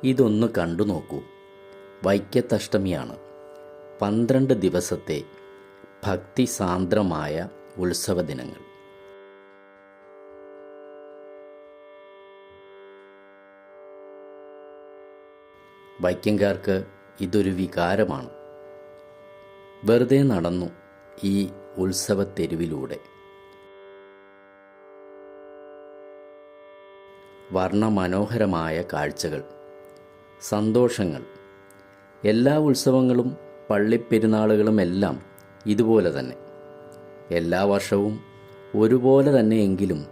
ഇതൊന്ന് കണ്ടു നോക്കൂ. വൈക്കത്തഷ്ടമിയാണ്. 12 ദിവസത്തെ ഭക്തിസാന്ദ്രമായ ഉത്സവ ദിനങ്ങൾ. വൈക്കംകാർക്ക് ഇതൊരു വികാരമാണ്. വെറുതെ നടന്നു ഈ ഉത്സവത്തെരുവിലൂടെ. വർണ്ണമനോഹരമായ കാഴ്ചകൾ, സന്തോഷങ്ങൾ. എല്ലാ ഉത്സവങ്ങളും പള്ളിപ്പെരുന്നാളുകളുമെല്ലാം ഇതുപോലെ തന്നെ. എല്ലാ വർഷവും ഒരുപോലെ തന്നെയെങ്കിലും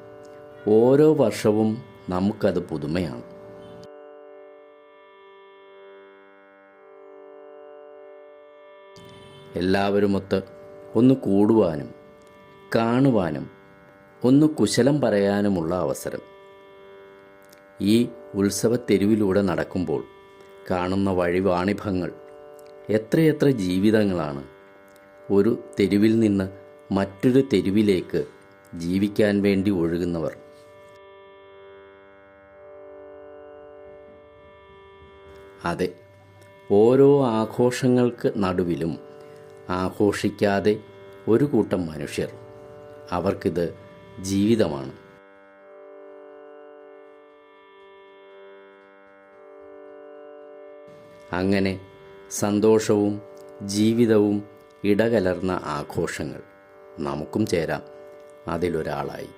ഓരോ വർഷവും നമുക്കത് പുതുമയാണ്. എല്ലാവരുമൊത്ത് ഒന്ന് കൂടുവാനും കാണുവാനും ഒന്ന് കുശലം പറയാനുമുള്ള അവസരം. ഈ ഉത്സവത്തെരുവിലൂടെ നടക്കുമ്പോൾ കാണുന്ന വഴിവാണിഭങ്ങൾ, എത്രയെത്ര ജീവിതങ്ങളാണ് ഒരു തെരുവിൽ നിന്ന് മറ്റൊരു തെരുവിലേക്ക് ജീവിക്കാൻ വേണ്ടി ഒഴുകുന്നവർ. അതെ, ഓരോ ആഘോഷങ്ങൾക്ക് നടുവിലും ആഘോഷിക്കാതെ ഒരു കൂട്ടം മനുഷ്യർ. അവർക്കിത് ജീവിതമാണ്. അങ്ങനെ സന്തോഷവും ജീവിതവും ഇടകലർന്ന ആഘോഷങ്ങൾ. നമുക്കും ചേരാം അതിലൊരാളായി.